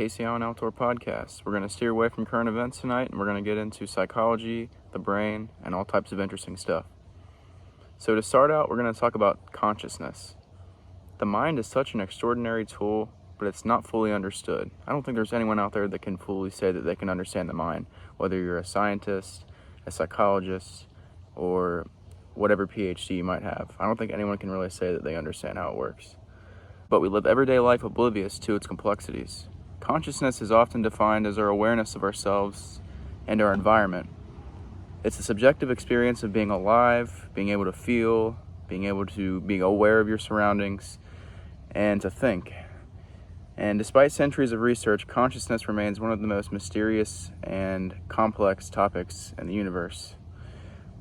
Kacee on Outdoor Podcast. We're going to steer away from current events tonight, and we're going to get into psychology, the brain, and all types of interesting stuff. So to start out, we're going to talk about consciousness. The mind is such an extraordinary tool, but it's not fully understood. I don't think there's anyone out there that can fully say that they can understand the mind, whether you're a scientist, a psychologist, or whatever PhD you might have. I don't think anyone can really say that they understand how it works. But we live everyday life oblivious to its complexities. Consciousness is often defined as our awareness of ourselves and our environment. It's the subjective experience of being alive, being able to feel, being aware of your surroundings, and to think. And despite centuries of research, consciousness remains one of the most mysterious and complex topics in the universe.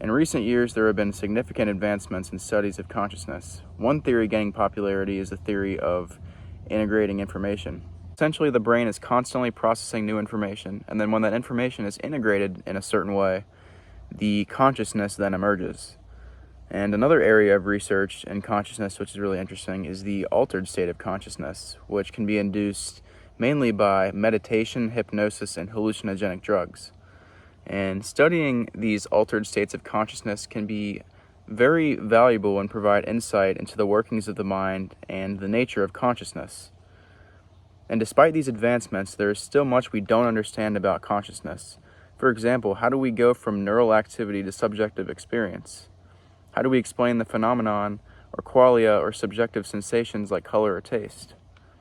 In recent years, there have been significant advancements in studies of consciousness. One theory gaining popularity is the theory of integrating information. Essentially, the brain is constantly processing new information, and then when that information is integrated in a certain way, the consciousness then emerges. And another area of research in consciousness, which is really interesting, is the altered state of consciousness, which can be induced mainly by meditation, hypnosis, and hallucinogenic drugs. And studying these altered states of consciousness can be very valuable and provide insight into the workings of the mind and the nature of consciousness. And despite these advancements, there is still much we don't understand about consciousness. For example, how do we go from neural activity to subjective experience? How do we explain the phenomenon or qualia or subjective sensations like color or taste?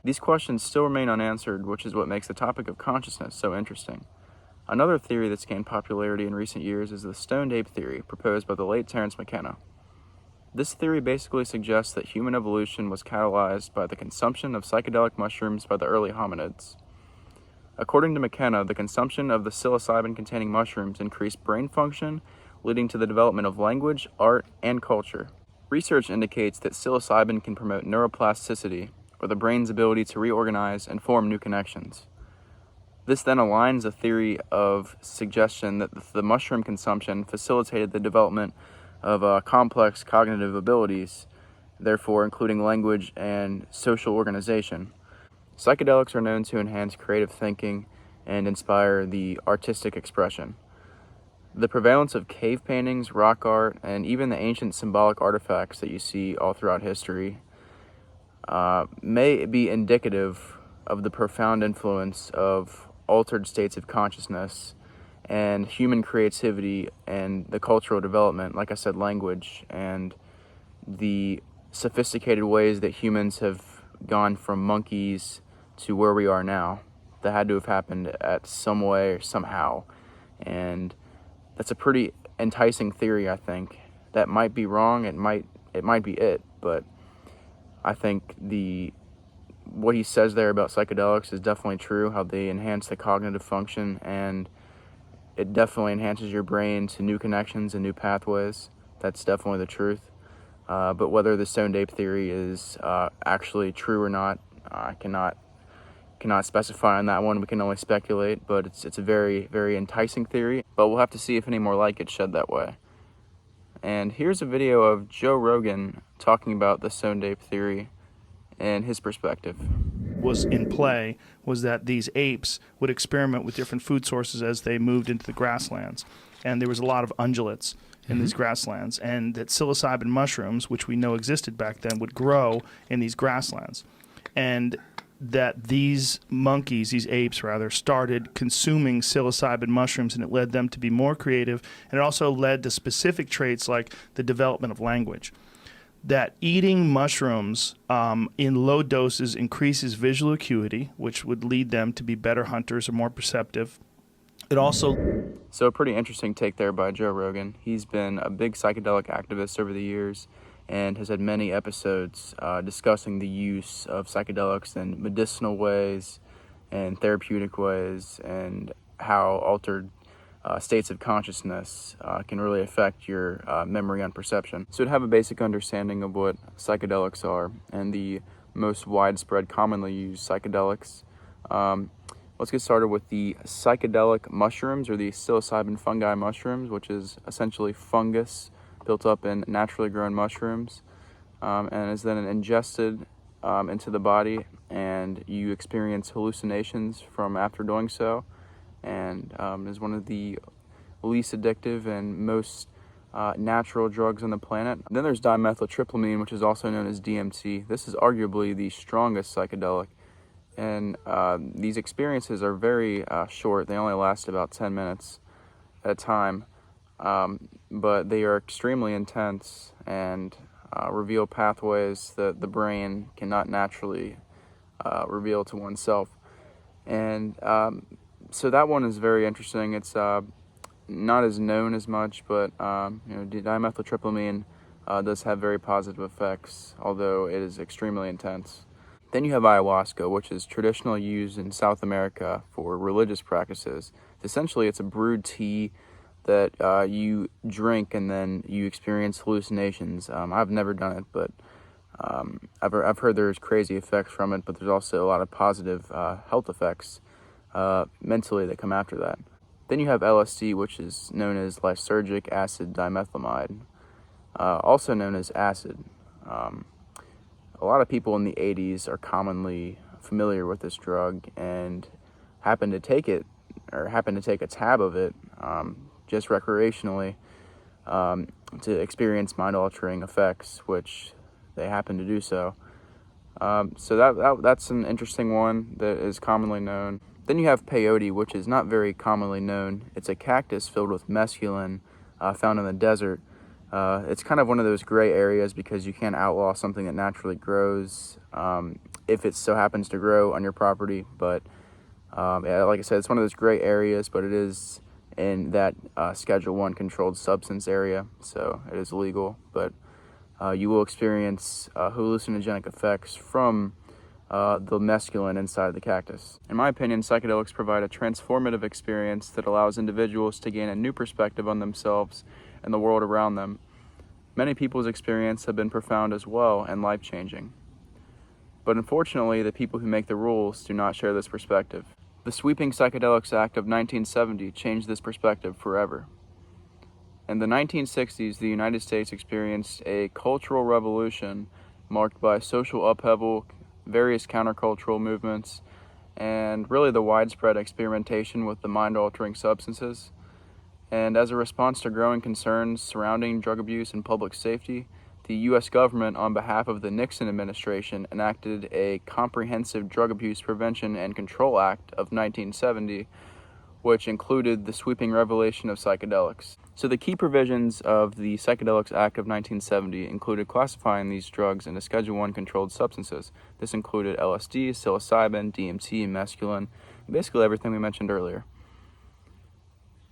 These questions still remain unanswered, which is what makes the topic of consciousness so interesting. Another theory that's gained popularity in recent years is the stoned ape theory, proposed by the late Terence McKenna. This theory basically suggests that human evolution was catalyzed by the consumption of psychedelic mushrooms by the early hominids. According to McKenna, the consumption of the psilocybin-containing mushrooms increased brain function, leading to the development of language, art, and culture. Research indicates that psilocybin can promote neuroplasticity, or the brain's ability to reorganize and form new connections. This then aligns a theory of suggestion that the mushroom consumption facilitated the development of complex cognitive abilities, therefore including language and social organization. Psychedelics are known to enhance creative thinking and inspire the artistic expression. The prevalence of cave paintings, rock art, and even the ancient symbolic artifacts that you see all throughout history may be indicative of the profound influence of altered states of consciousness and human creativity and the cultural development, like I said, language, and the sophisticated ways that humans have gone from monkeys to where we are now. That had to have happened at some way or somehow. And that's a pretty enticing theory, I think. That might be wrong, it might be it, but I think what he says there about psychedelics is definitely true, how they enhance the cognitive function, and it definitely enhances your brain to new connections and new pathways. That's definitely the truth. But whether the stoned ape theory is actually true or not, I cannot specify on that one. We can only speculate, but it's a very, very enticing theory. But we'll have to see if any more light gets shed that way. And here's a video of Joe Rogan talking about the stoned ape theory and his perspective. Was in play was that these apes would experiment with different food sources as they moved into the grasslands. And there was a lot of ungulates in these grasslands, and that psilocybin mushrooms, which we know existed back then, would grow in these grasslands. And that these apes started consuming psilocybin mushrooms, and it led them to be more creative, and it also led to specific traits like the development of language. That eating mushrooms in low doses increases visual acuity, which would lead them to be better hunters or more perceptive. It also... So a pretty interesting take there by Joe Rogan. He's been a big psychedelic activist over the years and has had many episodes discussing the use of psychedelics in medicinal ways and therapeutic ways, and how altered states of consciousness can really affect your memory and perception. So to have a basic understanding of what psychedelics are and the most widespread commonly used psychedelics, let's get started with the psychedelic mushrooms, or the psilocybin fungi mushrooms, which is essentially fungus built up in naturally grown mushrooms, and is then ingested into the body, and you experience hallucinations from after doing so, and is one of the least addictive and most natural drugs on the planet. Then there's dimethyltryptamine, which is also known as DMT. This is arguably the strongest psychedelic, and these experiences are very short. They only last about 10 minutes at a time, but they are extremely intense and reveal pathways that the brain cannot naturally reveal to oneself. And so that one is very interesting. It's not as known as much, but dimethyltryptamine does have very positive effects, although it is extremely intense. Then you have ayahuasca, which is traditionally used in South America for religious practices. Essentially, it's a brewed tea that you drink and then you experience hallucinations. I've never done it, but I've heard there's crazy effects from it, but there's also a lot of positive health effects mentally that come after that. Then you have LSD, which is known as lysergic acid dimethylamide, also known as acid. A lot of people in the 80s are commonly familiar with this drug and happen to take it, or happen to take a tab of it just recreationally to experience mind-altering effects, which they happen to do so. So that's an interesting one that is commonly known. Then you have peyote, which is not very commonly known. It's a cactus filled with mescaline found in the desert. It's kind of one of those gray areas because you can't outlaw something that naturally grows if it so happens to grow on your property. But yeah, like I said, it's one of those gray areas, but it is in that Schedule I controlled substance area, so it is legal. But you will experience hallucinogenic effects from the mescaline inside the cactus. In my opinion, psychedelics provide a transformative experience that allows individuals to gain a new perspective on themselves and the world around them. Many people's experiences have been profound as well and life-changing. But unfortunately, the people who make the rules do not share this perspective. The Sweeping Psychedelics Act of 1970 changed this perspective forever. In the 1960s, the United States experienced a cultural revolution marked by social upheaval, various countercultural movements, and really the widespread experimentation with the mind-altering substances. And as a response to growing concerns surrounding drug abuse and public safety, the U.S. government, on behalf of the Nixon administration, enacted a Comprehensive Drug Abuse Prevention and Control Act of 1970, which included the sweeping revelation of psychedelics. So the key provisions of the Psychedelics Act of 1970 included classifying these drugs into Schedule I controlled substances. This included LSD, psilocybin, DMT, mescaline, basically everything we mentioned earlier.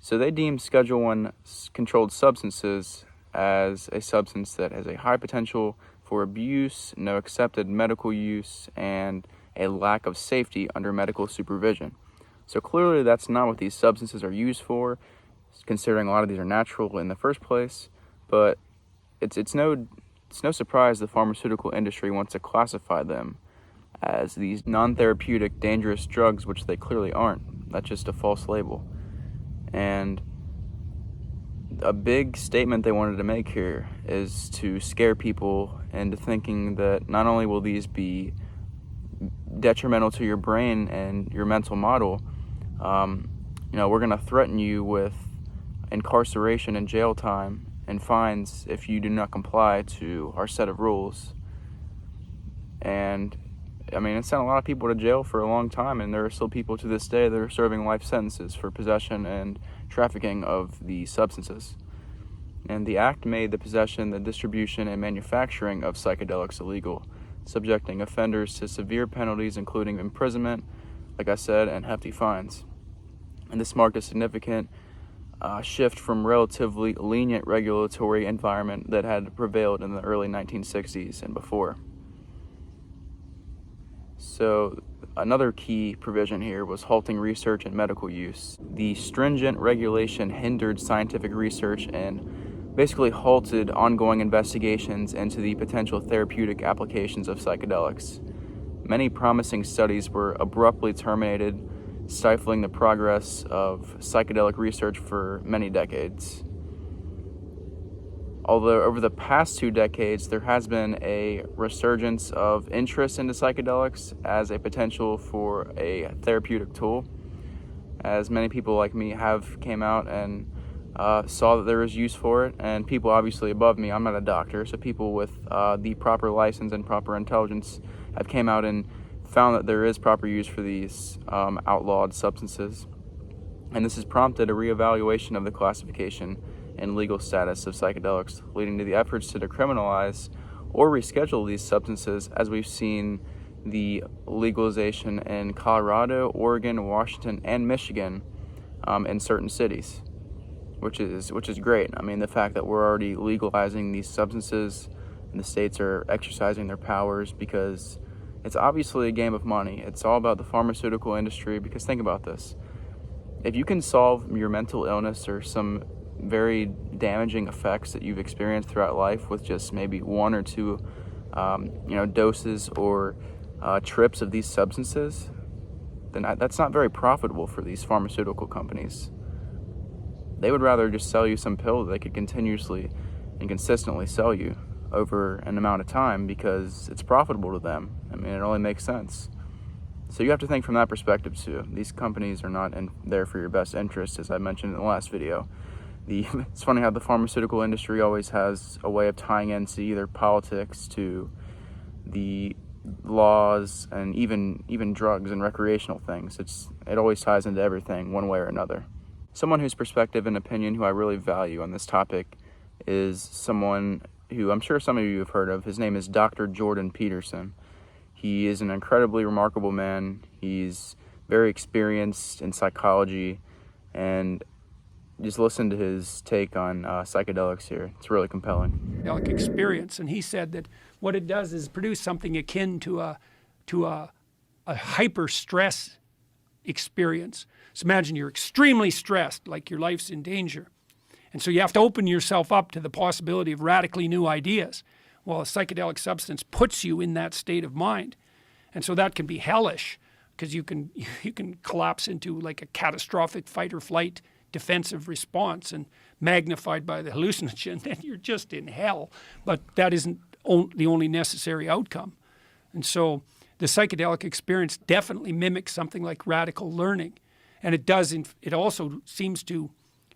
So they deemed Schedule I controlled substances as a substance that has a high potential for abuse, no accepted medical use, and a lack of safety under medical supervision. So clearly that's not what these substances are used for, considering a lot of these are natural in the first place, but it's no surprise the pharmaceutical industry wants to classify them as these non-therapeutic dangerous drugs, which they clearly aren't. That's just a false label. And a big statement they wanted to make here is to scare people into thinking that not only will these be detrimental to your brain and your mental model, we're going to threaten you with incarceration and jail time and fines if you do not comply to our set of rules. And it sent a lot of people to jail for a long time, and there are still people to this day that are serving life sentences for possession and trafficking of the substances. And the act made the possession, the distribution, and manufacturing of psychedelics illegal, subjecting offenders to severe penalties including imprisonment, like I said, and hefty fines. And this marked a significant shift from relatively lenient regulatory environment that had prevailed in the early 1960s and before. So another key provision here was halting research and medical use. The stringent regulation hindered scientific research and basically halted ongoing investigations into the potential therapeutic applications of psychedelics. Many promising studies were abruptly terminated, stifling the progress of psychedelic research for many decades. Although over the past 2 decades, there has been a resurgence of interest into psychedelics as a potential for a therapeutic tool, as many people like me have came out and saw that there was use for it, and people obviously above me, I'm not a doctor, so people with the proper license and proper intelligence have came out and found that there is proper use for these outlawed substances. And this has prompted a reevaluation of the classification and legal status of psychedelics, leading to the efforts to decriminalize or reschedule these substances, as we've seen the legalization in Colorado, Oregon, Washington, and Michigan in certain cities, which is great. I mean, the fact that we're already legalizing these substances and the states are exercising their powers, because it's obviously a game of money. It's all about the pharmaceutical industry, because think about this. If you can solve your mental illness or some very damaging effects that you've experienced throughout life with just maybe 1 or 2 doses or trips of these substances, then that's not very profitable for these pharmaceutical companies. They would rather just sell you some pill that they could continuously and consistently sell you over an amount of time, because it's profitable to them. I mean, it only makes sense. So you have to think from that perspective too. These companies are not there for your best interest, as I mentioned in the last video. It's funny how the pharmaceutical industry always has a way of tying into either politics, to the laws, and even drugs and recreational things. It always ties into everything one way or another. Someone whose perspective and opinion who I really value on this topic is someone who I'm sure some of you have heard of. His name is Dr. Jordan Peterson. He is an incredibly remarkable man. He's very experienced in psychology, and just listen to his take on psychedelics here. It's really compelling. Psychedelic experience, and he said that what it does is produce something akin to a hyper stress experience. So imagine you're extremely stressed, like your life's in danger. And so you have to open yourself up to the possibility of radically new ideas. Well, a psychedelic substance puts you in that state of mind. And so that can be hellish, because you can collapse into like a catastrophic fight or flight defensive response, and magnified by the hallucinogen, then you're just in hell. But that isn't the only necessary outcome. And so the psychedelic experience definitely mimics something like radical learning. And it also seems to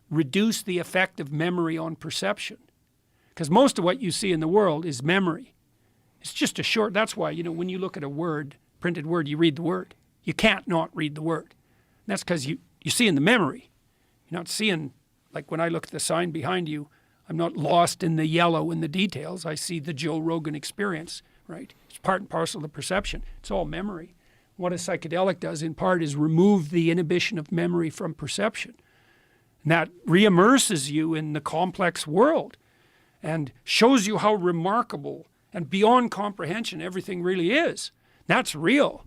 reduce the effect of memory on perception. Because most of what you see in the world is memory. It's just that's why, when you look at a word, printed word, you read the word. You can't not read the word. And that's because you see in the memory. You're not seeing, like when I look at the sign behind you, I'm not lost in the yellow and the details. I see the Joe Rogan experience, right? It's part and parcel of the perception. It's all memory. What a psychedelic does in part is remove the inhibition of memory from perception. And that re-immerses you in the complex world and shows you how remarkable and beyond comprehension everything really is. That's real.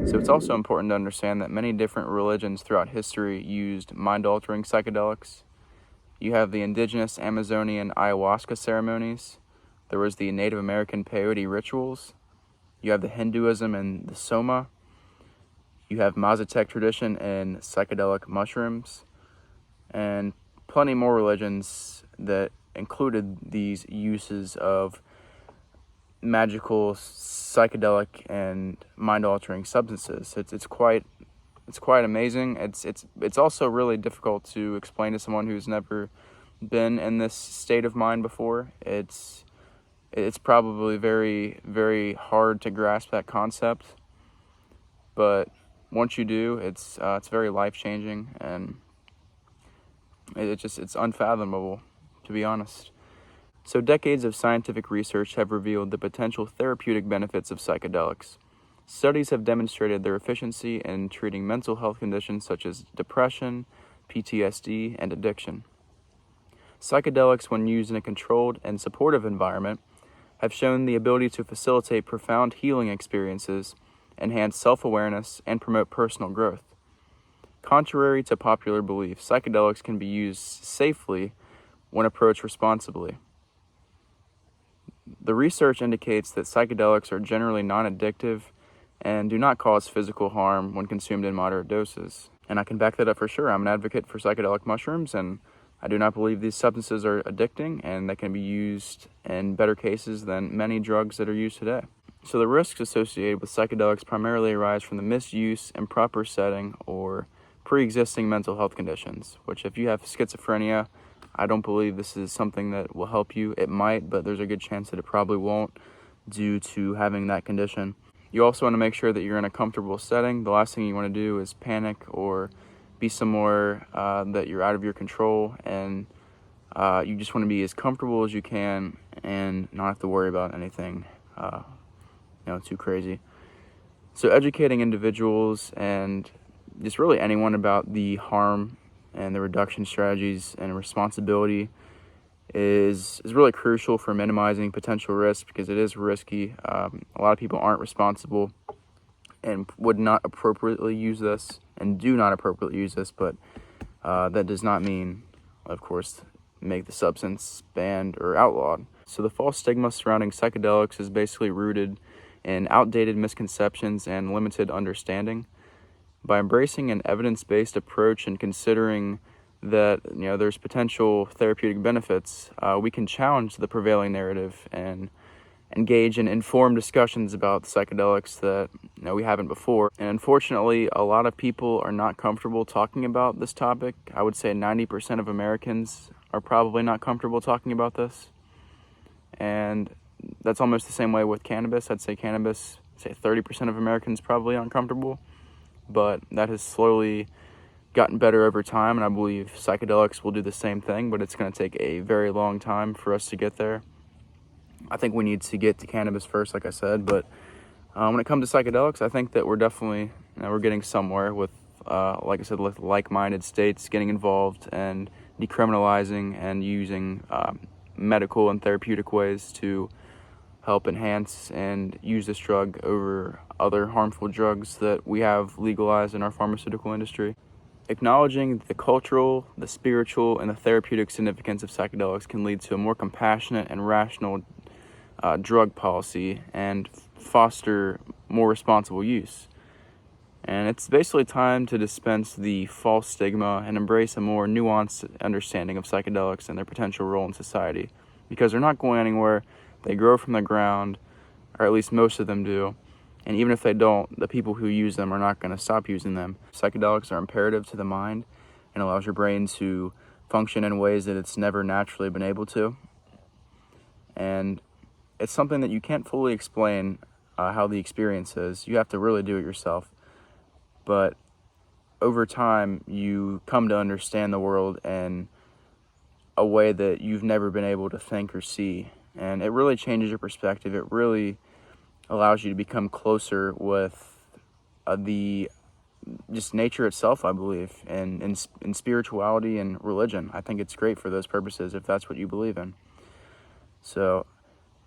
So it's also important to understand that many different religions throughout history used mind-altering psychedelics. You have the indigenous Amazonian ayahuasca ceremonies. There was the Native American peyote rituals. You have the Hinduism and the Soma. You have Mazatec tradition and psychedelic mushrooms. And plenty more religions that included these uses of magical, psychedelic, and mind-altering substances. It's quite amazing. It's also really difficult to explain to someone who's never been in this state of mind before. It's probably very, very hard to grasp that concept, but once you do, it's very life-changing, and it's unfathomable, to be honest. So decades of scientific research have revealed the potential therapeutic benefits of psychedelics. Studies have demonstrated their efficiency in treating mental health conditions such as depression, PTSD, and addiction. Psychedelics, when used in a controlled and supportive environment, have shown the ability to facilitate profound healing experiences, enhance self-awareness, and promote personal growth. Contrary to popular belief, psychedelics can be used safely when approached responsibly. The research indicates that psychedelics are generally non-addictive and do not cause physical harm when consumed in moderate doses. And I can back that up for sure. I'm an advocate for psychedelic mushrooms, and I do not believe these substances are addicting, and they can be used in better cases than many drugs that are used today. So the risks associated with psychedelics primarily arise from the misuse, improper setting, or pre-existing mental health conditions, which if you have schizophrenia, I don't believe this is something that will help you. It might, but there's a good chance that it probably won't due to having that condition. You also want to make sure that you're in a comfortable setting. The last thing you want to do is panic or be somewhere that you're out of your control, and you just want to be as comfortable as you can and not have to worry about anything too crazy. So educating individuals and just really anyone about the harm and the reduction strategies and responsibility is really crucial for minimizing potential risk, because it is risky. A lot of people aren't responsible and would not appropriately use this and do not appropriately use this, but that does not mean, of course, make the substance banned or outlawed. So the false stigma surrounding psychedelics is basically rooted in outdated misconceptions and limited understanding. By embracing an evidence-based approach and considering that there's potential therapeutic benefits, we can challenge the prevailing narrative and engage in informed discussions about psychedelics that we haven't before. And unfortunately, a lot of people are not comfortable talking about this topic. I would say 90% of Americans are probably not comfortable talking about this. And that's almost the same way with cannabis. I'd say 30% of Americans probably aren't comfortable, but that has slowly gotten better over time, and I believe psychedelics will do the same thing, but it's going to take a very long time for us to get there. I think we need to get to cannabis first, like I said, but when it comes to psychedelics, I think that we're definitely we're getting somewhere with, like I said, with like-minded states getting involved and decriminalizing and using medical and therapeutic ways to help enhance and use this drug over other harmful drugs that we have legalized in our pharmaceutical industry. Acknowledging the cultural, the spiritual, and the therapeutic significance of psychedelics can lead to a more compassionate and rational drug policy and foster more responsible use. And it's basically time to dispense the false stigma and embrace a more nuanced understanding of psychedelics and their potential role in society, because they're not going anywhere. They grow from the ground, or at least most of them do. And even if they don't, the people who use them are not going to stop using them. Psychedelics are imperative to the mind and allows your brain to function in ways that it's never naturally been able to. And it's something that you can't fully explain how the experience is. You have to really do it yourself. But over time, you come to understand the world in a way that you've never been able to think or see. And it really changes your perspective. It really allows you to become closer with the just nature itself, I believe, and in spirituality and religion. I think it's great for those purposes if that's what you believe in. So,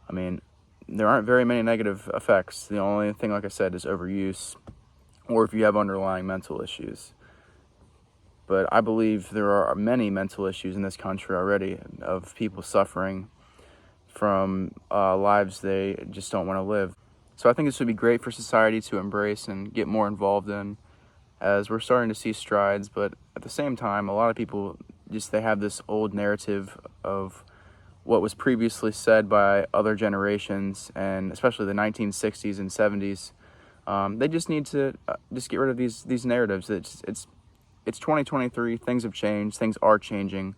I mean, there aren't very many negative effects. The only thing, like I said, is overuse, or if you have underlying mental issues. But I believe there are many mental issues in this country already of people suffering from lives they just don't want to live. So I think this would be great for society to embrace and get more involved in, as we're starting to see strides. But at the same time, a lot of people they have this old narrative of what was previously said by other generations, and especially the 1960s and 70s. They just need to just get rid of these narratives. It's 2023. Things have changed. Things are changing.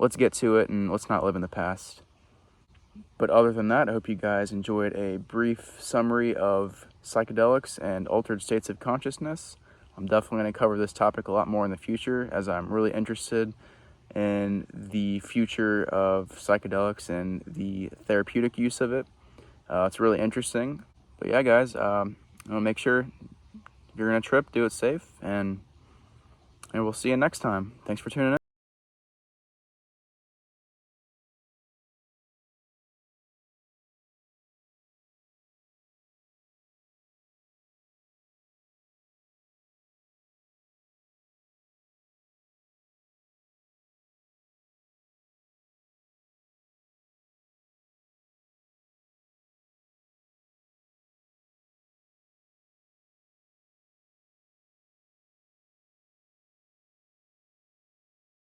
Let's get to it, and let's not live in the past. But other than that, I hope you guys enjoyed a brief summary of psychedelics and altered states of consciousness. I'm definitely going to cover this topic a lot more in the future, as I'm really interested in the future of psychedelics and the therapeutic use of it. It's really interesting. But yeah, guys, make sure if you're going to trip, do it safe, and we'll see you next time. Thanks for tuning in.